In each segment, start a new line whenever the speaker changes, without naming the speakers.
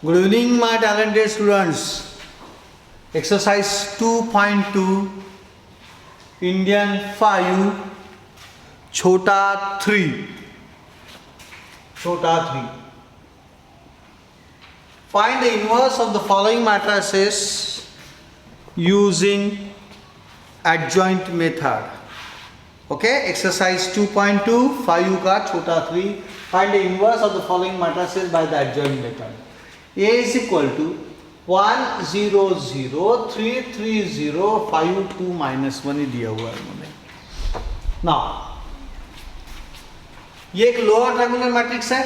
Good evening, my talented students. Exercise 2.2, Indian 5, Chota 3. Find the inverse of the following matrices using adjoint method. Okay, exercise 2.2, 5 ka Chota 3. Find the inverse of the following matrices by the adjoint method. A is equal to 1 0 0 3 3 0 5 2 minus 1 ही दिया हुआ है मैंने. Now ये एक lower triangular matrix है.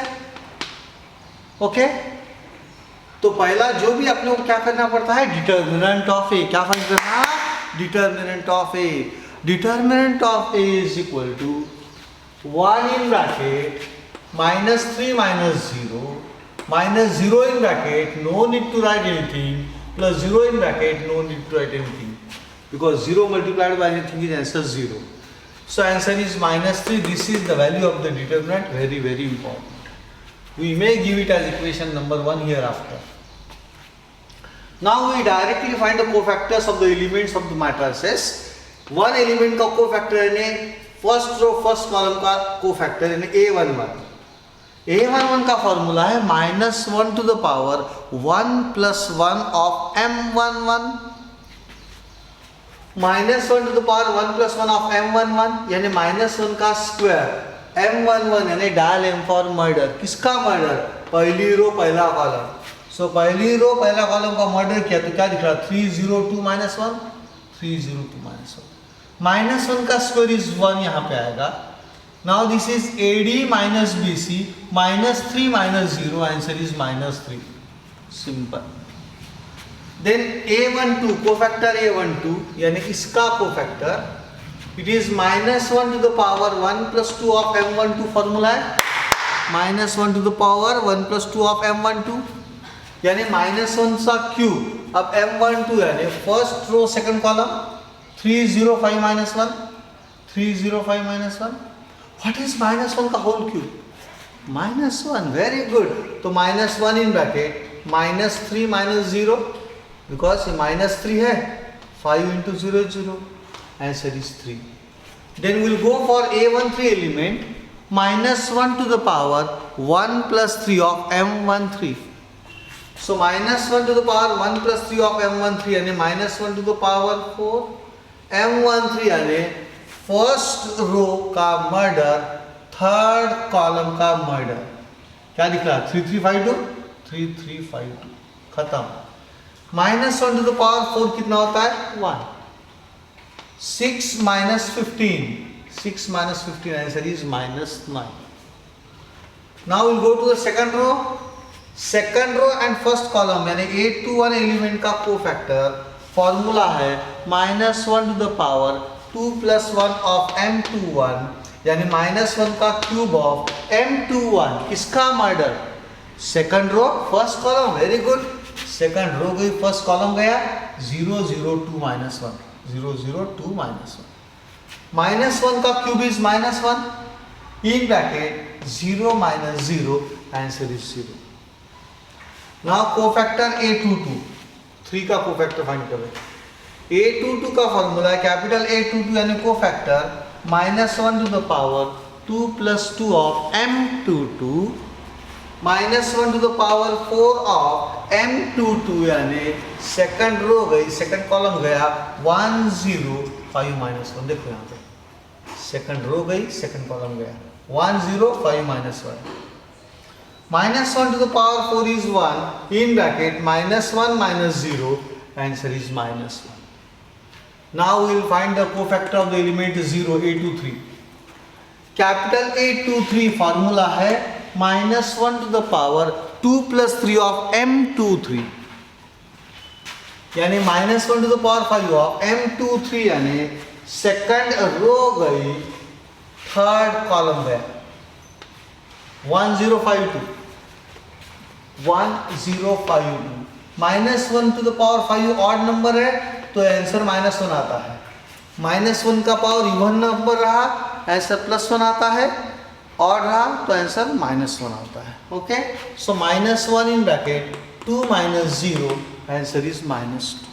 Okay, तो पहला जो भी अपने को क्या करना पड़ता है, डिटर्मिनेंट ऑफ ए. क्या फाइंड करना? Determinant of A. Determinant of A is equal to 1 in bracket minus 3 minus 0 minus 0 in bracket, no need to write anything, plus 0 in bracket, no need to write anything, because 0 multiplied by anything is answer 0. So answer is minus 3. This is the value of the determinant, very very important. We may give it as equation number 1 hereafter. Now we directly find the cofactors of the elements of the matrices. One element का cofactor यानी first row first column का cofactor यानी A11. A11 का formula है -1 to the power 1 plus 1 of M11. -1 to the power 1 plus 1 of M11 यानी -1 का square. M11 यानी dial M for murder. किसका मर्डर? पहली रो पहला कॉलम. सो पहली रो पहला कॉलम का मर्डर किया तो क्या दिख रहा? 302 minus 1, 302 minus 1. -1 का स्क्वायर इज 1 यहाँ पे आएगा. Now this is AD minus BC minus 3 minus 0. Answer is minus 3. Simple. Then A12 cofactor A12 यानी इसका cofactor it is -1 to the power 1 plus 2 of M12 formula है. -1 to the power 1 plus 2 of M12 यानी -1 सा cube. अब M12 यानी first row second column 305 minus 1, 305 minus 1. What is -1 का whole cube? -1. Very good. तो -1 in bracket -3 minus 0 because ये -3 है. 5 into 0 0. Answer is 3. Then we'll go for A13 element. -1 to the power 1 plus 3 of M13. So -1 to the power 1 plus 3 of M13 यानी -1 to the power 4. M13 यानी first row का murder, third column का murder. क्या दिख रहा? 3352, 3352. खत्म. -1 to the power 4 कितना होता है? 1. 6 minus 15. 6 minus 15 answer is -9. Now will go to the second row. Second row and first column यानी 821 एलिमेंट का कोफैक्टर फॉर्मूला है -1 to the power 2 plus 1 of M21 यानी -1 का क्यूब ऑफ M21. किसका murder? Second row first column. Very good. Second row गई, first column गया. 002 minus 1, 002 minus 1. -1 का cube is -1 in bracket 0 minus 0. Answer is 0. Now cofactor A22. 3 का cofactor find करें. A22 का formula है कैपिटल A22 यानी cofactor -1 to the power 2 plus 2 of M22 -1 to the power 4 of M22 यानी second row गई, second column गया 105 minus 1. देखो यहाँ पे सेकंड रो गई, सेकंड कॉलम गया 105 minus 1. -1 to the power 4 is 1 in bracket -1 minus 0. Answer is -1. Now we will find the cofactor of the element 0, A23. Capital A23 formula है -1 to the power 2 plus 3 of M23 यानी -1 to the power 5 of M23 यानी second row गई, third column गया 1052. 1052 -1 to the power 5 odd number है तो answer -1 आता है. -1 का पावर इवन नंबर रहा, आंसर +1 आता है. ऑड रहा तो आंसर -1 आता है. Okay, so -1 in bracket 2 minus 0, answer is minus 2.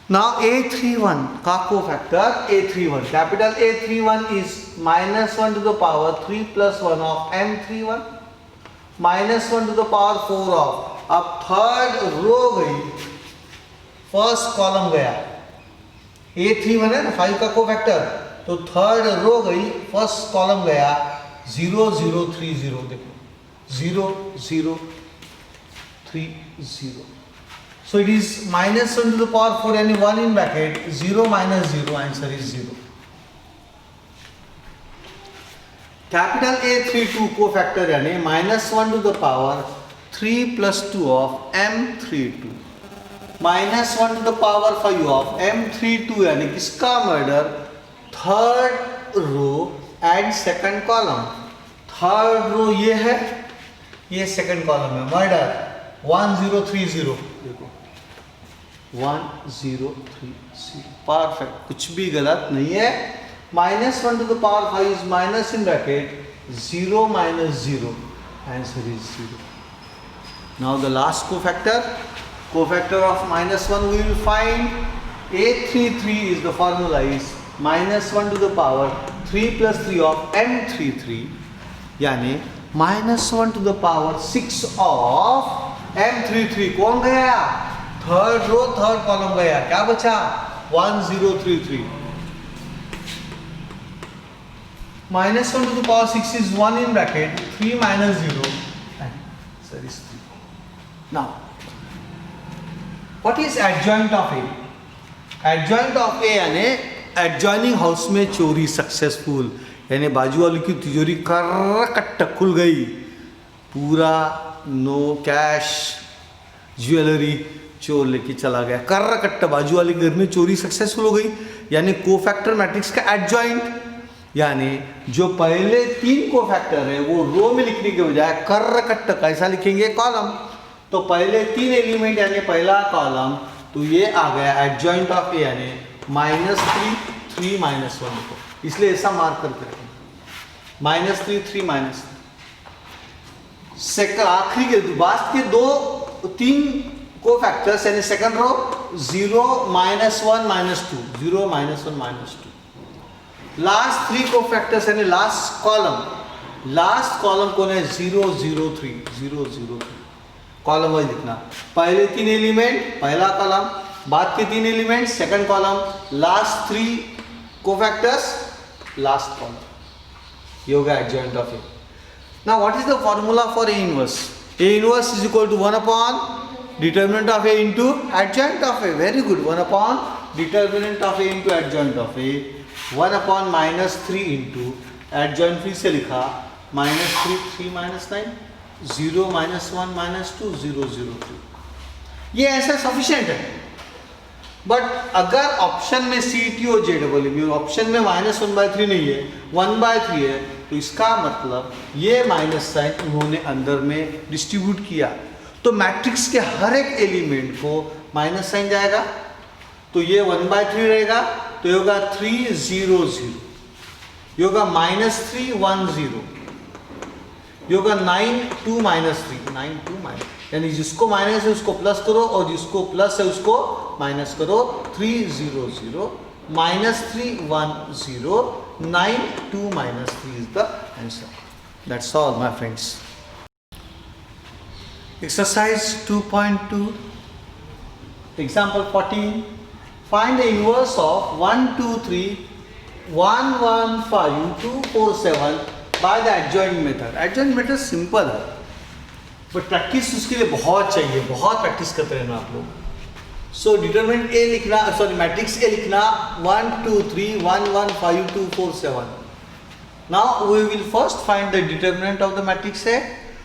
Now A31 का cofactor A31, capital A31 is minus 1 to the power 3 plus 1 of M31 minus 1 to the power 4 of, अब third row गई, first column गया, A31 है ना 5 का cofactor, तो third row गई, first column गया 0 0 3 0, देखो 0 0 3 0. So it is minus 1 to the power 4 and 1 in bracket, 0 minus 0, answer is 0. Capital A32 cofactor यानी minus 1 to the power 3 plus 2 of M32 minus 1 to the power 5 of M32 यानी किसका murder, third row and second column. Third row ये है, ये second column है, murder 1 0 3 0, देखो 1 0 3 0, perfect, कुछ भी गलत नहीं है. minus 1 to the power 5 is minus in bracket 0 minus 0, answer is 0. Now the last cofactor of minus 1 we will find. A33 is the formula is minus 1 to the power 3 plus 3 of M33 यानी minus 1 to the power 6 of M33. कौन गया, third row third column गया, क्या बचा 1 0 3 3. minus 1 to the power 6 is 1 in bracket 3 minus 0, answer is 3. Now what is adjoint of A? Adjoint of A यानी adjoining house में चोरी successful, यानी बाजू वाली की तिजोरी कट्ट खुल गई, पूरा नो कैश ज्वेलरी चोर लेके चला गया, कट्ट बाजू वाली घर में चोरी सक्सेसफुल हो गई, यानी कोफैक्टर मैट्रिक्स का एडजॉइंट. यानी जो पहले तीन कोफैक्टर है वो रो में लिखने के बजाय कट्ट कैसा लिखेंगे, कॉलम. तो पहले तीन एलिमेंट यानी पहला कॉलम, तो ये आ गया एडजॉइंट ऑफ ए यानी -3 3 -1 को, इसलिए ऐसा मार्क करके रखें -3 3 -. सेकंड आखिरी के बाद के दो तीन कोफैक्टर्स यानी second row 0 -1 -2 0 -1 -2. Last three cofactors यानी लास्ट कॉलम कौन है 0 0 3 0 0 3. कॉलम वाइज लिखना, पहले तीन एलिमेंट पहला कॉलम, बाद के तीन element second column, last three cofactors last column. ये हो गया adjoint of A. Now what is the formula for A inverse? A inverse is equal to 1 upon determinant of A into adjoint of A. Very good, 1 upon determinant of A into adjoint of A, 1 upon -3 into adjoint फिर से लिखा -3 3 -9 0 -1 -2 0 0 3. ये ऐसा sufficient है. But अगर option में CT और JEE option में -1/3 नहीं है, 1/3 है, तो इसका मतलब ये माइनस साइन उन्होंने अंदर में डिस्ट्रीब्यूट किया, तो मैट्रिक्स के हर एक एलिमेंट को माइनस साइन जाएगा, तो ये 1/3 रहेगा, तो ये होगा 3 0 0, ये होगा -3 1 0, ये होगा 9 2 -3 9 2 -, यानी जिसको माइनस है उसको प्लस करो और जिसको प्लस है उसको माइनस करो. 3 0 0 -3 1 0 9 2 -3 is the answer. That's all, my friends. Exercise 2.2, example 14. Find the inverse of 1 2 3 1 1 5 2 4 7 by the adjoint method. Adjoint method simple है, बट प्रैक्टिस उसके लिए बहुत चाहिए, बहुत प्रैक्टिस करते रहना आप लोग. सो डिटरमिनेंट ए लिखना, सॉरी मैट्रिक्स ए लिखना 1 2 3 1 1 5 2 4 7. Now we will first find the determinant of the matrix A.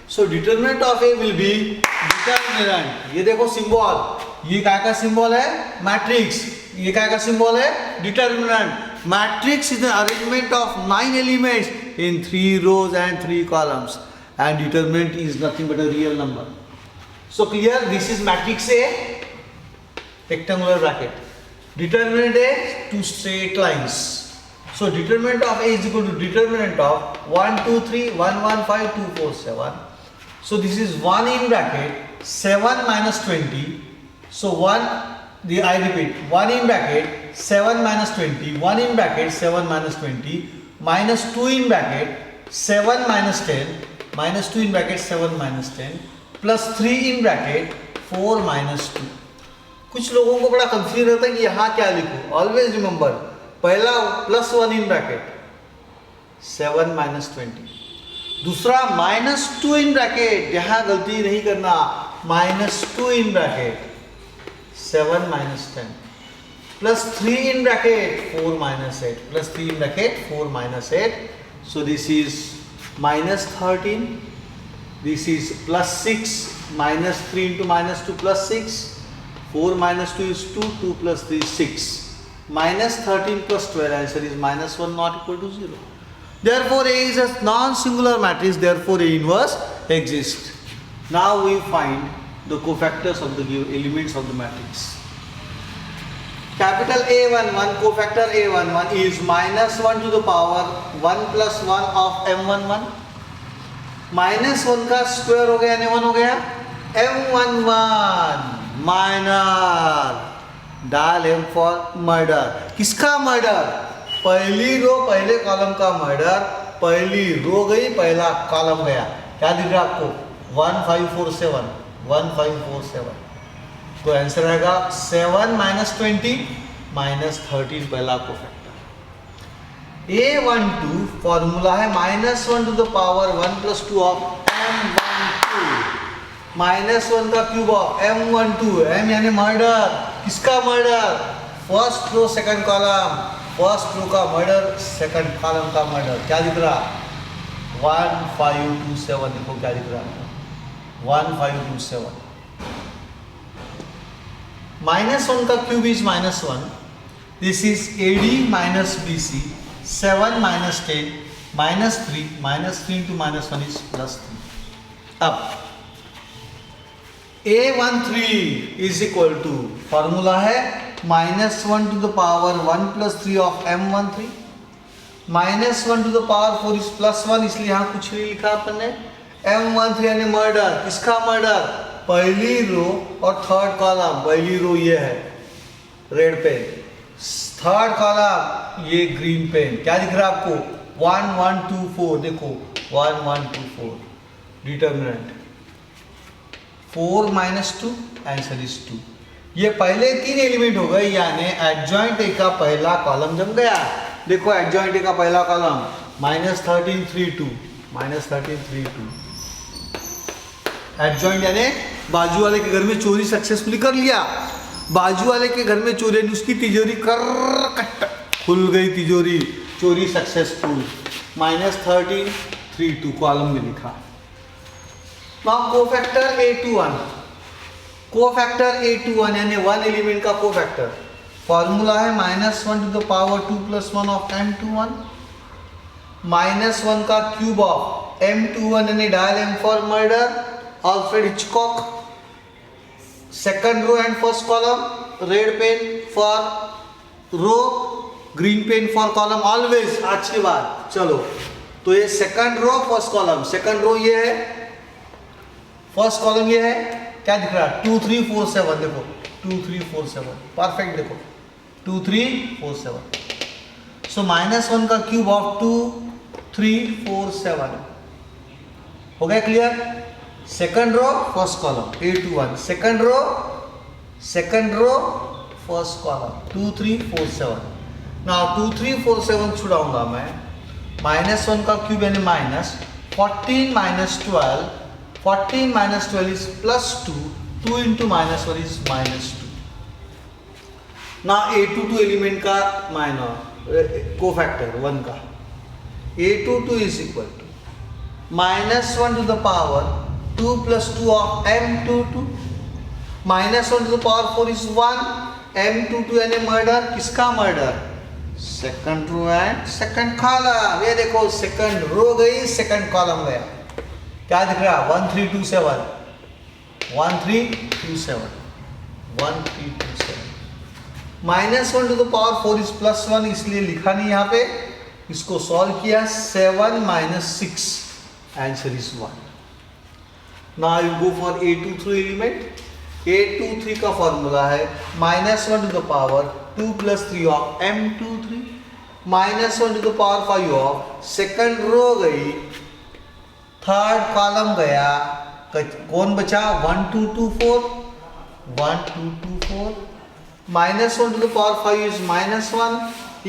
So determinant of A will be determinant. ये देखो सिंबल, ये क्या का सिंबल है, मैट्रिक्स. ये क्या का सिंबल है, determinant. Matrix is the arrangement of 9 elements in 3 rows and 3 columns, and determinant is nothing but a real number. So clear, this is matrix A, rectangular bracket. Determinant A, 2 straight lines. So determinant of A is equal to determinant of 1 2 3 1 1 5 2 4 7. So this is 1 in bracket 7 minus 20. So I repeat, 1 in bracket 7 minus 20, 1 in bracket 7 minus 20, minus 2 in bracket 7 minus 10, minus 2 in bracket 7 minus 10, plus 3 in bracket 4 minus 2. कुछ लोगों को बड़ा confuse रहता है कि यहाँ क्या लिखूं. ऑलवेज रिमेंबर, पहला प्लस 1 इन ब्रैकेट 7 माइनस 20, दूसरा माइनस 2 इन ब्रैकेट, यहाँ गलती नहीं करना, minus 2 in bracket 7 minus 10, plus 3 in bracket 4 minus 8, plus 3 in bracket 4 minus 8. So this is minus 13, this is plus 6, minus 3 into minus 2 plus 6, 4 minus 2 is 2, 2 plus 3 is 6, minus 13 plus 12, answer is minus 1 not equal to 0. Therefore A is a non-singular matrix, therefore A inverse exists. Now we find the cofactors of the elements of the matrix. Capital A11, cofactor A11 is minus 1 to the power 1 plus 1 of M11. Minus 1 का square हो गया, M1 हो गया, M11 minor, डाल M for murder. किसका murder? पहली रो पहले column का मर्डर, पहली रो गई पहला कॉलम गया. क्या दिख रहा है आपको? 1547, 1547. तो आंसर आएगा 7 माइनस 20 माइनस 13 पहला को फैक्टर. A12 फॉर्मूला है minus 1 to the power 1 plus 2 of M12, minus 1 का क्यूब ऑफ M12. M यानी मर्डर. किसका murder? First row second column, first row का मर्डर सेकंड कॉलम का मर्डर. क्या दिख रहा? 1527. देखो क्या दिख रहा है, 1527. minus 1 का cube is minus 1. This is AD minus BC. 7 माइनस 10 माइनस 3, minus 3 into minus 1 is plus 3. अब A13 is equal to, formula है minus 1 to the power 1 plus 3 of M13. Minus 1 to the power 4 is plus 1, इसलिए यहाँ कुछ नहीं लिखा अपन ने. M13 यानी मर्डर. किसका मर्डर? पहली रो और थर्ड कॉलम. पहली रो ये है रेड पेन, थर्ड कॉलम ये ग्रीन पेन. क्या दिख रहा है आपको? 1 1 2 4. देखो 1 1 2 4. Determinant 4 minus 2, answer is 2. ये पहले 3 एलिमेंट हो गए, यानी एडजॉइंट ए का पहला कॉलम जम गया. देखो एडजॉइंट ए का पहला कॉलम माइनस 13 3 2, माइनस 13 3 2. एडजॉइंट यानी बाजू वाले के घर में चोरी सक्सेसफुली कर लिया. बाजू वाले के घर में चोरी, उसकी तिजोरी कर कट खुल गई, तिजोरी चोरी सक्सेसफुल. माइनस 13 3 2 कॉलम में लिखा. Now cofactor A21, cofactor A21 यानी 1 एलिमेंट का कोफैक्टर. फॉर्मूला है minus 1 to the power 2 plus 1 of M21. Minus 1 का क्यूब ऑफ M21 यानी dial M for murder, Alfred Hitchcock. Second row and first column, red pen for row, green pen for column. Always. आज के बाद चलो, तो ये second row first column, second row ये है, फर्स्ट कॉलम ये है. क्या दिख रहा है? 2 3 4 7. देखो 2 3 4 7 परफेक्ट. देखो 2 3 4 7. सो माइनस 1 का क्यूब ऑफ 2 3 4 7 हो गया. Clear? Second row first column A21, second row first column 2 3 4 7. Now 2 3 4 7 छुड़ाऊंगा मैं. माइनस 1 का क्यूब यानी minus 14 minus 12, 14 minus 12 is plus 2, 2 into minus 1 is minus 2. ना A22 एलिमेंट का माइनर कोफैक्टर 1 का A22 is equal to minus 1 to the power 2 plus 2 of M22. Minus 1 to the power 4 is 1. M22 यानी murder. किसका murder? Second row and second column. ये देखो second row गई, second column गया. क्या दिख रहा है? 1327, 1327, 1327. Minus 1 to the power 4 is plus 1, इसलिए लिखा नहीं यहाँ पे. इसको सॉल्व किया, 7 minus 6, answer is 1. Now you go for A23 element. A23 का फॉर्मूला है -1 to the power 2 + 3 of M23 -1 to the power 5 of second row गई, थर्ड कॉलम गया, कौन बचा 1 2 2 4 1 2 2 4 -1 to the power 5 is -1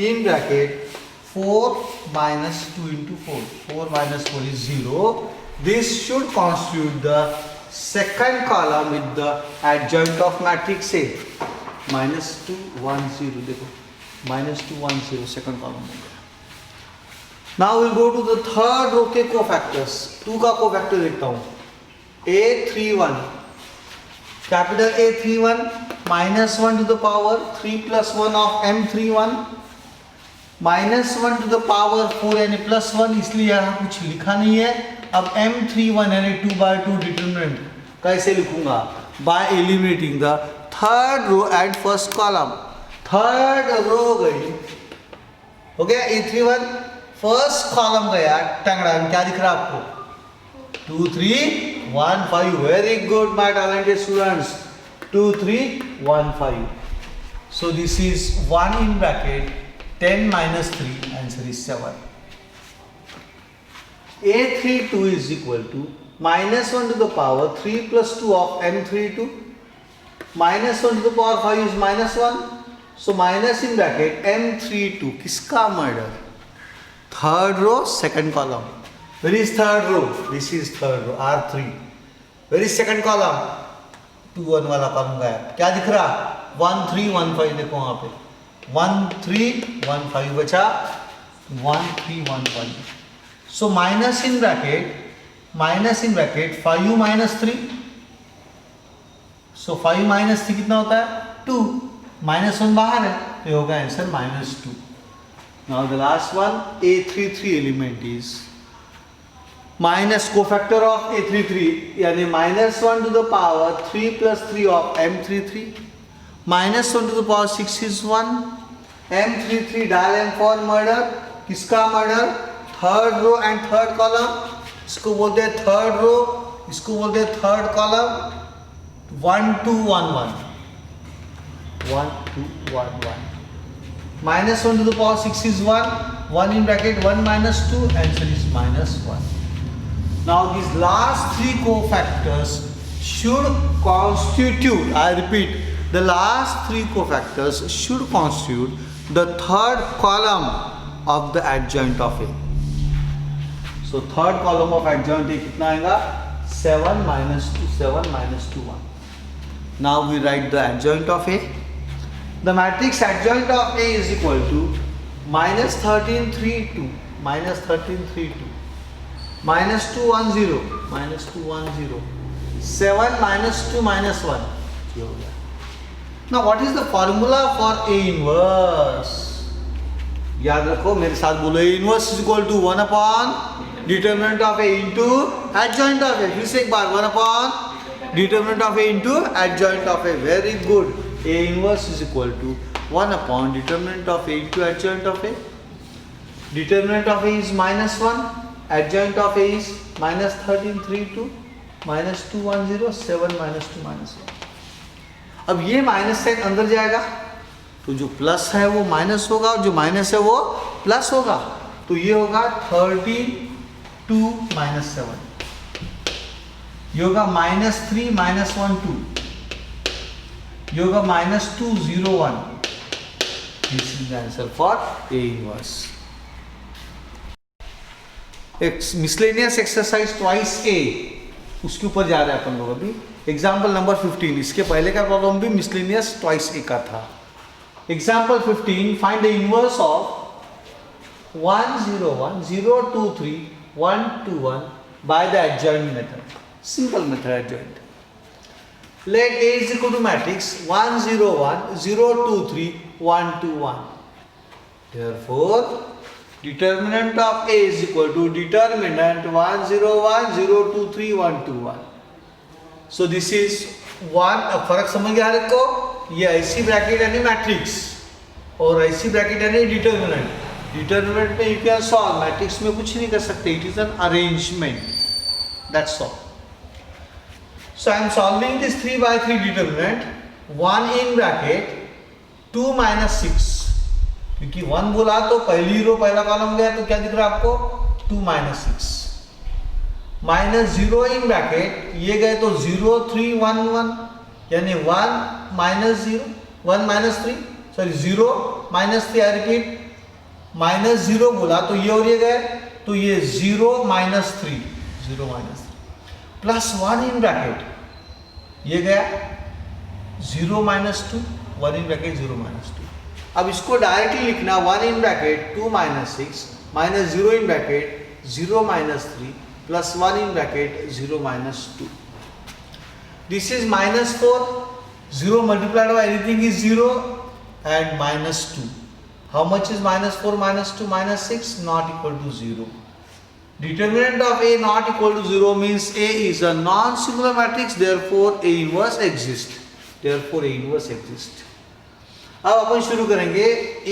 in bracket 4 minus 2 into 4 4 minus 4 is 0. This should constitute the second column with the adjoint of matrix A -2 1 0 देखो -2 1 0 second column हो गया। Now we'll go to the third row के cofactors। 2 का cofactor देखता हूँ A31 capital A31 -1 to the power 3 + 1 of M31 -1 to the power 4 यानी +1, इसलिए यहाँ कुछ लिखा नहीं है। अब M31 यानी 2/2 डिटरमिनेंट कैसे लिखूंगा? By eliminating the third row at first column. Third row गई, हो गया A31, फर्स्ट कॉलम गया, टंगड़ा क्या दिख रहा है आपको? 2 3 1 5। Very good my talented students, 2 3 1 5। So this is 1 in bracket 10 minus 3, answer is 7. A32 is equal to -1 to the power 3 + 2 of M32 -1 to the power 5 is -1, so minus in bracket M32 किसका murder? Third row second column. Where is third row? This is third row R3. Where is second column? 2 1 वाला column गया, क्या दिख रहा? 1 3 1 5 देखो वहां पे 1 3 1 5 बचा 1 3 1 5। सो माइनस इन ब्रैकेट 5 - 3, सो 5 - 3 कितना होता है? 2, -1 बाहर है तो ये होगा answer -2। Now the last one A33 element is minus cofactor of A33 यानी -1 to the power 3 + 3 of M33 -1 to the power 6 is 1। M33 dial M for murder, किसका murder? Third row and third column, इसको बोलते हैं third row, इसको बोलते हैं third column. 1 2 1 1 1 2 1 1 -1 to the power 6 is 1 in bracket 1 - 2, answer is -1। Now these last 3 cofactors should constitute, I repeat, the last 3 cofactors should constitute the third column of the adjoint of A. So third column of adjoint A कितना आएगा? 7 - 2 7 - 2 1। Now we write the adjoint of A. The matrix adjoint of A is equal to -13 3 2 -13 3 2 -2 1 0 -2 1 0 7 -2 -1 ये हो गया। Now what is the formula for A inverse? याद रखो, मेरे साथ बोलो, A inverse is equal to 1 upon determinant of A into adjoint of A। फिर से एक बार 1 upon determinant of A into adjoint of A। Very good। A inverse is equal to 1 upon determinant of A into adjoint of A। Determinant of A is -1, adjoint of A is -13 3 2 -2 1 0 7 -2 -1। अब ये minus sign अंदर जाएगा तो जो plus है वो minus होगा और जो माइनस है वो प्लस होगा, तो ये होगा 13 2 -7, ये होगा -3 -1 2, ये होगा -2 0 1। This is the answer for A inverse. Miscellaneous exercise twice A, उसके ऊपर जा रहे हैं अपन लोग अभी। एग्जाम्पल नंबर 15, इसके पहले का प्रॉब्लम भी मिसलेनियस ट्वाइस A का था। Example 15, find the inverse of 1 0 1 0 2 3 1 2 1 by the adjoint method. Simple method adjoint. Let A is equal to matrix 1 0 1 0 2 3 1 2 1। Therefore determinant of A is equal to determinant 1 0 1 0 2 3 1 2 1। So this is 1। अब फर्क समझ गया हर को? ये ऐसी bracket यानी मैट्रिक्स और ऐसी ब्रैकेट यानी डिटर्मिनेंट। डिटर्मिनेंट में यू कैन सॉल्व, मैट्रिक्स में कुछ नहीं कर सकते, it is an arrangement, that's all. So I am solving this 3 by 3 determinant. 1 in bracket 2 minus 6, क्योंकि 1 बोला तो पहली रो पहला कॉलम गया, तो क्या दिख रहा है आपको 2 minus 6, माइनस 0 इन ब्रैकेट ये गए तो 0 3 1 1, यानी 1 minus 0 1 minus 3 sorry 0 minus 3, I repeat minus 0 बोला तो ये और ये गए, तो ये 0 minus 3 0 minus 3 plus 1 in bracket ये गया 0 minus 2 1 इन ब्रैकेट 0 minus 2। अब इसको डायरेक्टली लिखना 1 in bracket 2 minus 6 minus 0 in bracket 0 minus 3 plus 1 in bracket 0 minus 2. This is minus 4, 0 multiplied by anything is 0 and minus 2. How much is minus 4 minus 2 minus 6? Not equal to 0. Determinant of A not equal to 0 means A is a non-singular matrix, therefore A inverse exists. Therefore A inverse exists. अब अपन शुरू करेंगे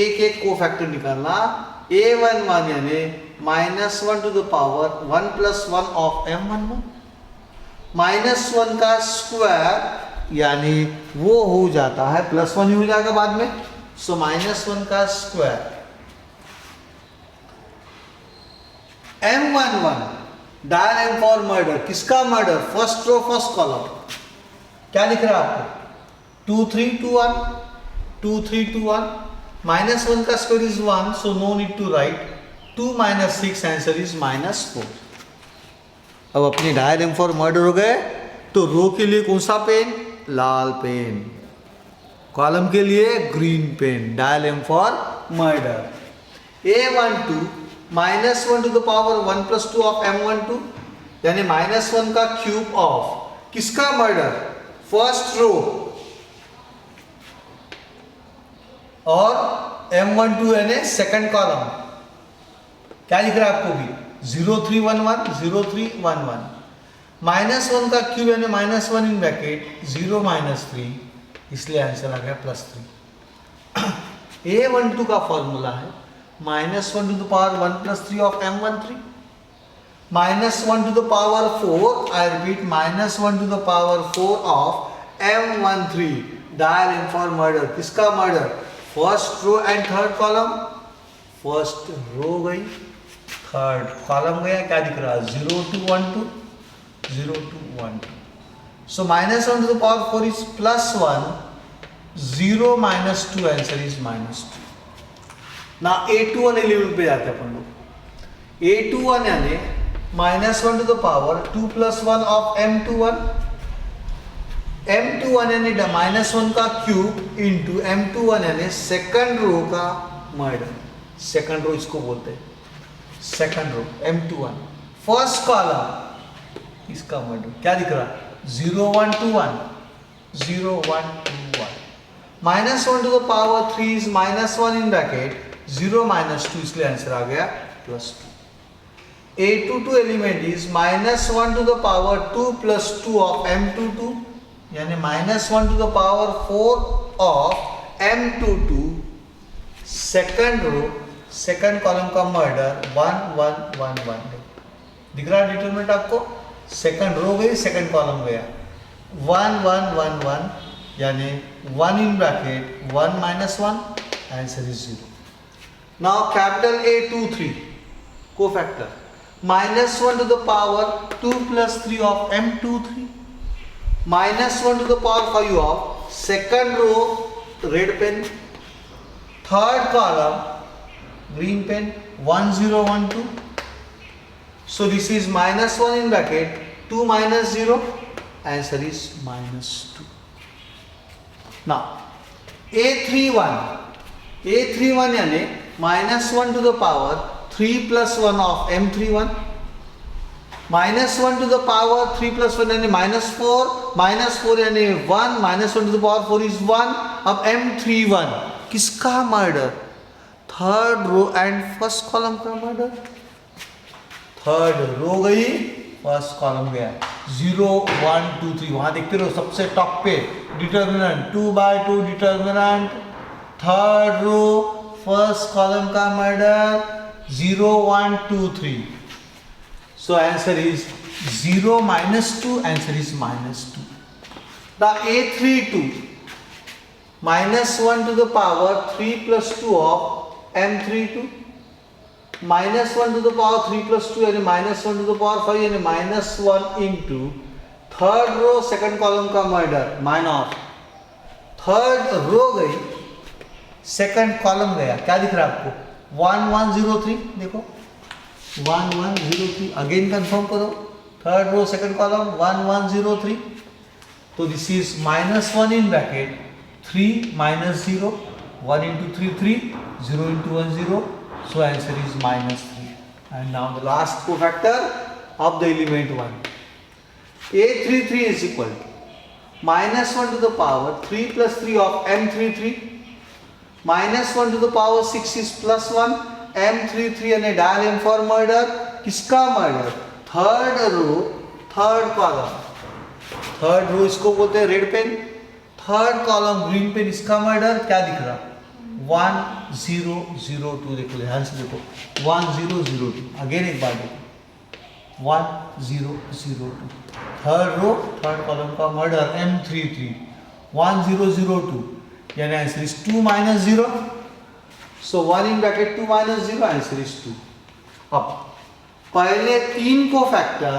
एक एक cofactor निकालना। A11 यानी -1 to the power 1 plus 1 of M11, -1 का square यानी वो हो जाता है +1 ही हो जाएगा बाद में, सो -1 का square M11 dial M for murder, किसका murder? First row first column. क्या लिख रहा है आपको 2 3 2 1 2 3 2 1, -1 का square is 1, so no need to write 2 minus 6, answer is -4। अब अपनी डायल एम फॉर मर्डर हो गए, तो रो के लिए कौन सा पेन? लाल पेन। कॉलम के लिए green pen. Dial M for murder. A12 -1 to the power 1 plus 2 of M12 यानी -1 का क्यूब ऑफ किसका मर्डर? फर्स्ट रो, और M12 यानी सेकंड कॉलम। क्या लिख रहा है आपको भी 0 3 1 1 0 3 1 1, -1 का क्यूब यानी -1 इन ब्रैकेट 0 minus 3, इसलिए आंसर आ गया +3। A12 का फॉर्मूला है -1 to the power 1 plus 3 of M13, -1 to the power 4, I repeat -1 to the power 4 of M13। Dial M for murder, किसका murder? First row and third column. First row गई, third column गया, क्या दिख रहा है 0 2 1 2 0 2 1 2, सो -1 to the power 4 is +1, 0 minus 2, answer is -2। ना A21 element पे जाते हैं अपन लोग। A21 यानी -1 to the power 2 plus 1 of M21, M21 यानी -1 का क्यूब इंटू M21 यानी सेकंड रो का मर्डर। सेकंड रो इसको बोलते हैं, second row M21। First column इसका मर्डर, क्या दिख रहा है 0 1 2 1 0 1 2 1, -1 to the power 3 is -1 in bracket 0 minus 2, इसलिए आंसर आ गया +2। A22 element is -1 to the power 2 plus 2 of M22 यानी -1 to the power 4 of M22, second row second column का murder 1 1 1 1 दिख रहा है डिटरमिनेंट आपको। सेकंड रो गई, सेकंड कॉलम गया 1 1 1 1 यानी 1 in bracket 1 minus 1, answer is 0। Now capital A23 cofactor -1 to the power 2 plus 3 of M23, -1 to the power 5 of second row red pen, third column green pen 1 0 1 2, so this is -1 in bracket 2 minus 0, answer is -2। now A31 यानी -1 to the power 3 plus 1 of M31, -1 to the power 3 plus 1 यानी -4 यानी 1, -1 to the power 4 is 1। अब M31 किसका murder? Third row and first column का murder. Third row गई, first column गया 0 1 2 3, वहां देखते रहो सबसे टॉप पे determinant 2 by 2 determinant, third row first column का murder 0 1 2 3, so answer is 0 minus 2, answer is minus 2. The A32 minus 1 to the power 3 plus 2 of M32 minus 1 to the power 3 plus 2 यानी minus 1 to the power 5 यानी minus 1 into third row second column का murder minus third row गई second column गया, क्या दिख रहा है आपको 1103, देखो 1103 अगेन कंफर्म करो, थर्ड रो सेकंड कॉलम 1103, तो this is minus 1 in bracket 3 minus 0, 1 into 3 3, 0 into 1 0, so answer is minus 3. And now the last cofactor of the element 1, A33 is equal to minus 1 to the power 3 plus 3 of M33 minus 1 to the power 6 is plus 1, M33 and a dial M for murder, किसका murder, third row third column, third row इसको बोलते हैं red pen, third column green pen, इसका murder क्या दिख रहा 1002, देखो ध्यान से देखो 1002, अगेन एक बार देखो 1002, थर्ड रो थर्ड कॉलम का मर्डर M33 1002, यानी answer is 2 minus 0, so 1 in bracket 2 minus 0, answer is 2. अब पहले तीन cofactor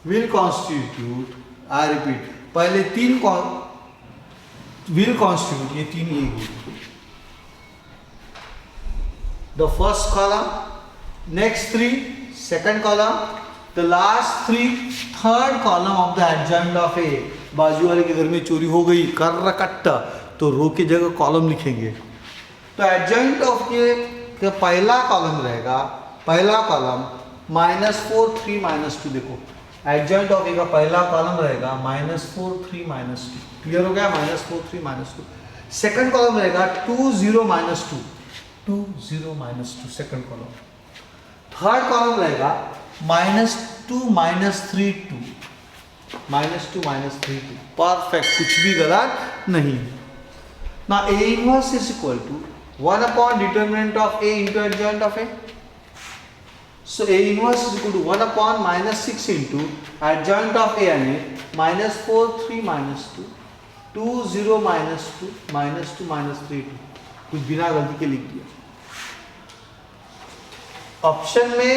will constitute, I repeat, पहले तीन विल कॉन्स्टिट्यूट, ये तीन ये the first column, next three second column, the last three third column of the adjoint of A. बाजू वाले के घर में चोरी हो गई कर कट्टा, तो रो की जगह कॉलम लिखेंगे, तो एडजॉइंट ऑफ ए का पहला कॉलम रहेगा, पहला कॉलम -4 3 -2, देखो एडजॉइंट ऑफ ए का पहला कॉलम रहेगा -4 3 -2, क्लियर हो गया, -4 3 -2. सेकंड कॉलम रहेगा 2 0 -2, 2 0 -2 सेकंड कॉलम. थर्ड कॉलम रहेगा -2 -3 2, -2 -3 2, परफेक्ट, कुछ भी गलत नहीं. Now A inverse is equal to 1 upon determinant of A into adjoint of A. So A inverse is equal to 1 upon -6 into adjoint of A यानी -4 3 -2, 2 0 -2, -2 -3 2, कुछ बिना गलती के लिख दिया. ऑप्शन में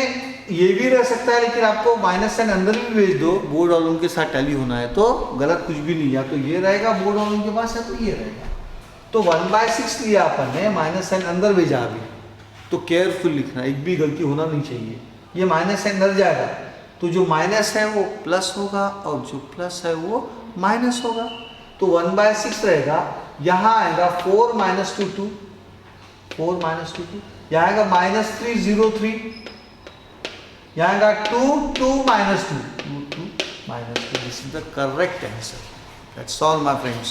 ये भी रह सकता है, लेकिन आपको माइनस साइन अंदर भी भेज दो, बोर्ड और उनके साथ टैली होना है, तो गलत कुछ भी नहीं, या तो ये रहेगा बोर्ड और उनके पास, या तो ये रहेगा. तो 1/6 लिया अपन ने, माइनस साइन अंदर भेजा अभी, तो केयरफुल लिखना, एक भी गलती होना नहीं चाहिए. ये माइनस साइन अंदर जाएगा, तो जो माइनस है वो प्लस होगा और जो प्लस है वो माइनस होगा, तो 1/6 रहेगा. यहाँ आएगा 4 -2 2, 4 -2 2, यहाँ आएगा -3 0 3, यहाँ आएगा 2 2 -2 2 2 -2. This is the correct answer. That's all my friends.